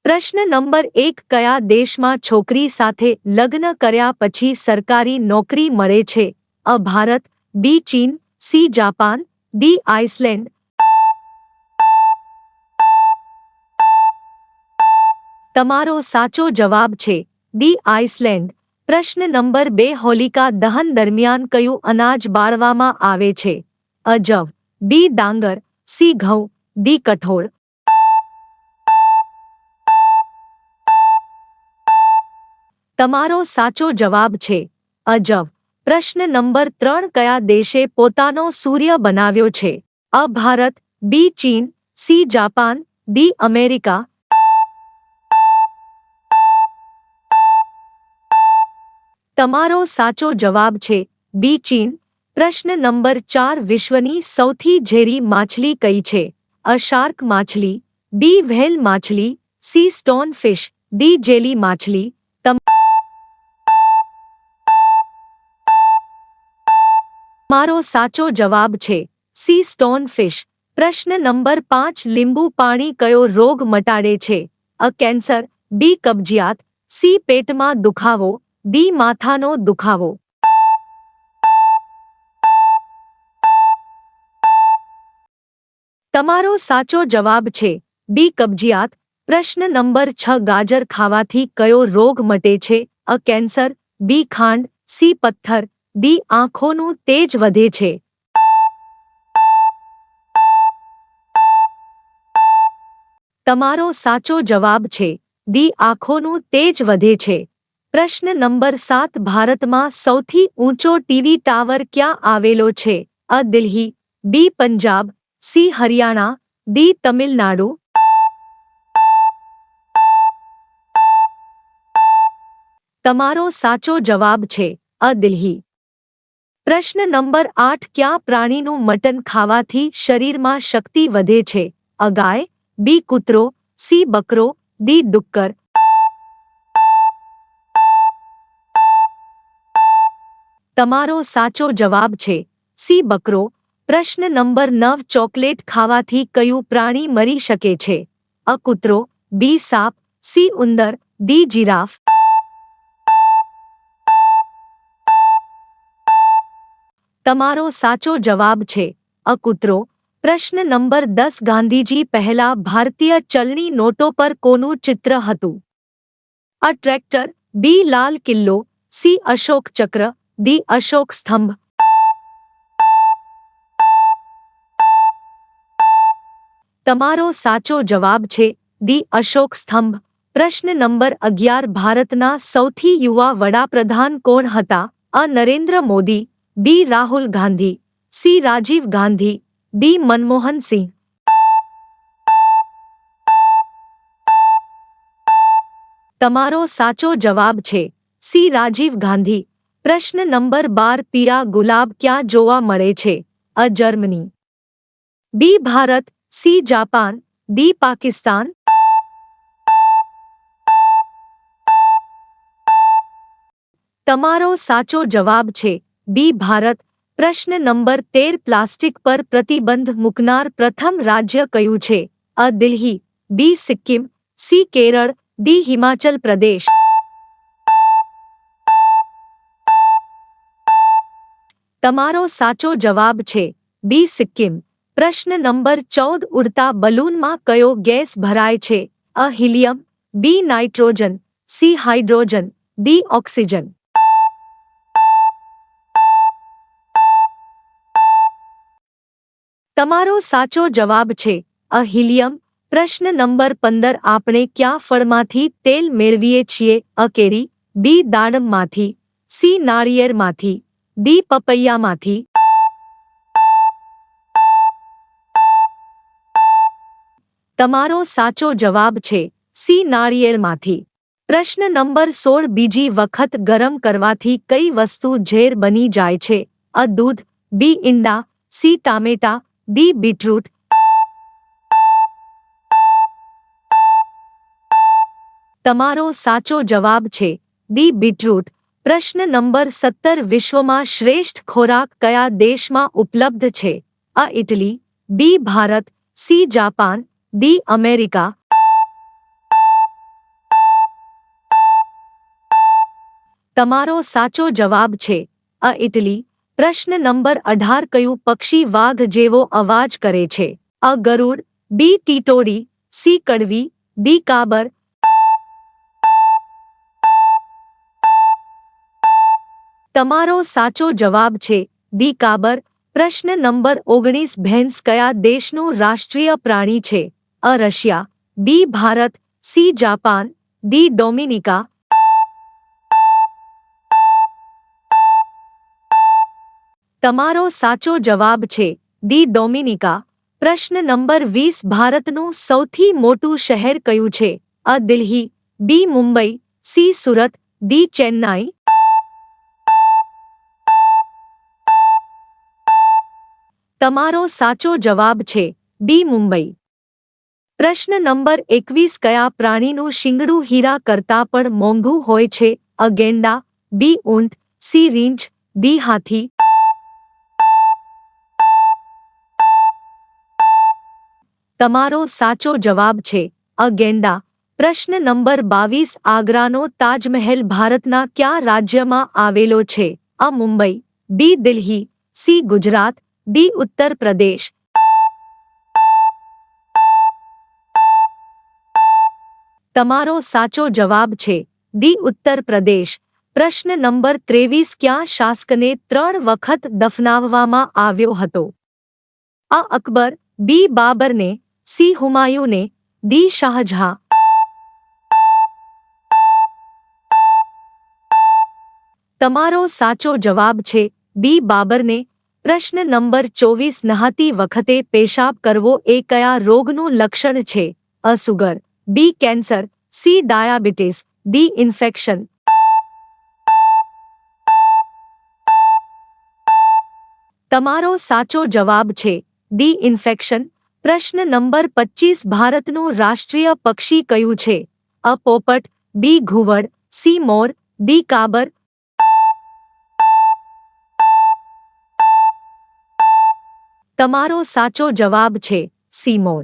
પ્રશ્ન નંબર 1 કયા દેશમાં છોકરી સાથે લગ્ન કર્યા પછી સરકારી નોકરી મળે છે? અ ભારત, બી ચીન, સી જાપાન, ડી આઇસલેન્ડ. તમારો સાચો જવાબ છે ડી આઇસલેન્ડ. પ્રશ્ન નંબર 2 હોલિકા દહન દરમિયાન કયું અનાજ બાળવામાં આવે છે? અ જવ, બી ડાંગર, સી ઘઉં, ડી કઠોળ. તમારો સાચો જવાબ છે અ જવ. પ્રશ્ન નંબર 3 કયા દેશે પોતાનો સૂર્ય બનાવ્યો છે? અ ભારત, બી ચીન, સી જાપાન, ડી અમેરિકા. તમારો સાચો જવાબ છે બી ચીન. પ્રશ્ન નંબર 4 વિશ્વની સૌથી ઝેરી માછલી કઈ છે? અ શાર્ક માછલી, બી વ્હેલ માછલી, C stone fish, D jelly માછલી. તમારો સાચો જવાબ છે સી સ્ટોન ફિશ. પ્રશ્ન નંબર 5 લીંબુ પાણી કયો રોગ મટાડે છે? અ કેન્સર, બી કબજિયાત, સી પેટમાં દુખાવો, ડી માથાનો દુખાવો. તમારો સાચો જવાબ છે બી કબજિયાત. પ્રશ્ન નંબર 6 ગાજર ખાવાથી કયો રોગ મટે છે? અ કેન્સર, બી ખાંડ, સી પથ્થર, ડી આંખોનું તેજ વધે છે. તમારો સાચો જવાબ છે ડી આંખોનું તેજ વધે છે. પ્રશ્ન નંબર 7 ભારતમાં સૌથી ઊંચો ટીવી ટાવર ક્યાં આવેલો છે? અ દિલ્હી, બી પંજાબ, સી હરિયાણા, ડી તમિલનાડુ. તમારો સાચો જવાબ છે અ દિલ્હી. પ્રશ્ન નંબર 8 કયા પ્રાણીનું મટન ખાવાથી શરીરમાં શક્તિ વધે છે? અ ગાય, બી કૂતરો, સી બકરો, ડી ડુક્કર. તમારો સાચો જવાબ છે સી બકરો. પ્રશ્ન નંબર 9 ચોકલેટ ખાવાથી કયું પ્રાણી મરી શકે છે? અ કૂતરો, બી સાપ, સી ઉંદર, ડી જીરાફ. તમારો સાચો જવાબ છે અ કૂતરો. પ્રશ્ન નંબર 10 ગાંધીજી પહેલા ભારતીય ચલણી નોટો પર કોનું ચિત્ર હતું? અ ટ્રેક્ટર, બી લાલ કિલ્લો, સી અશોક ચક્ર, ડી અશોક સ્તંભ. તમારો સાચો જવાબ છે ડી અશોક સ્તંભ. પ્રશ્ન નંબર 11 ભારતના સૌથી યુવા વડાપ્રધાન કોણ હતા? અ નરેન્દ્ર મોદી, બી રાહુલ ગાંધી, સી રાજીવ ગાંધી, ડી મનમોહન સિંહ. તમારો સાચો જવાબ છે સી રાજીવ ગાંધી. પ્રશ્ન નંબર 12 પીળા ગુલાબ ક્યાં જોવા મળે છે? A Germany, B Bharat, C Japan, D Pakistan. તમારો સાચો જવાબ છે બી ભારત. પ્રશ્ન નંબર 13 પ્લાસ્ટિક પર પ્રતિબંધ મૂકનાર પ્રથમ રાજ્ય કયું છે? અ દિલ્હી, બી સિક્કિમ, સી કેરળ, ડી હિમાચલ પ્રદેશ. તમારો સાચો જવાબ છે બી સિક્કિમ. પ્રશ્ન નંબર 14 ઉડતા બલૂનમાં કયો ગેસ ભરાય છે? A helium, B nitrogen, C hydrogen, D oxygen. તમારો સાચો જવાબ છે અ હિલિયમ. પ્રશ્ન નંબર 15 આપણે કયા ફળમાંથી તેલ મેળવીએ છીએ? અ કેરી, બી દાડમમાંથી, સી નાળિયેરમાંથી, ડી પપૈયામાંથી. તમારો સાચો જવાબ છે સી નાળિયેરમાંથી. પ્રશ્ન નંબર 16 બીજી વખત ગરમ કરવાથી કઈ વસ્તુ ઝેર બની જાય છે? અ દૂધ, બી ઈંડા, સી ટામેટા, ડી બીટરૂટ. તમારો સાચો જવાબ છે ડી બીટરૂટ. પ્રશ્ન નંબર 17 વિશ્વમાં શ્રેષ્ઠ ખોરાક કયા દેશમાં ઉપલબ્ધ છે? A Italy, B Bharat, C Japan, D America. તમારો સાચો જવાબ છે અ ઇટલી. પ્રશ્ન નંબર 18 કયું પક્ષી વાઘ જેવો અવાજ કરે છે? અ ગરુડ, બી ટીટોડી, સી કડવી, ડી કાબર. તમારો સાચો જવાબ છે ડી કાબર. પ્રશ્ન નંબર 19 ભેંસ કયા દેશનું રાષ્ટ્રીય પ્રાણી છે? A Russia, B Bharat, C Japan, D Dominica. તમારો સાચો જવાબ છે ડી ડોમિનિકા. પ્રશ્ન નંબર 20 ભારતનું સૌથી મોટું શહેર કયું છે? અ દિલ્હી, બી મુંબઈ, સી સુરત, ડી ચેન્નાઈ. તમારો સાચો જવાબ છે બી મુંબઈ. પ્રશ્ન નંબર 21 કયા પ્રાણીનું શિંગડું હીરા કરતાં પણ મોંઘું હોય છે? અ ગેંડા, બી ઊંટ, સી રીંછ, ડી હાથી. તમારો સાચો જવાબ છે અ ગેંડા. પ્રશ્ન નંબર 22 આગ્રાનો તાજમહેલ ભારતના કયા રાજ્યમાં આવેલો છે? અ મુંબઈ, બી દિલ્હી, સી ગુજરાત, ડી ઉત્તર પ્રદેશ. તમારો સાચો જવાબ છે ડી ઉત્તર પ્રદેશ. પ્રશ્ન નંબર 23 ક્યાં શાસકને 3 વખત દફનાવવામાં આવ્યો હતો? અ અકબર, બી બાબરને, સી હુમાયુને, ડી શાહજહાં. તમારો સાચો જવાબ છે બી બાબરને. પ્રશ્ન નંબર 24 નહાતી વખતે પેશાબ કરવો એ કયા રોગનું લક્ષણ છે? A sugar, B cancer, C diabetes, D infection. તમારો સાચો જવાબ છે ડી ઇન્ફેક્શન. પ્રશ્ન નંબર 25 ભારતનું રાષ્ટ્રીય પક્ષી કયું છે? અ પોપટ, બી ઘુવડ, સી મોર, ડી કાબર. તમારો સાચો જવાબ છે સી મોર.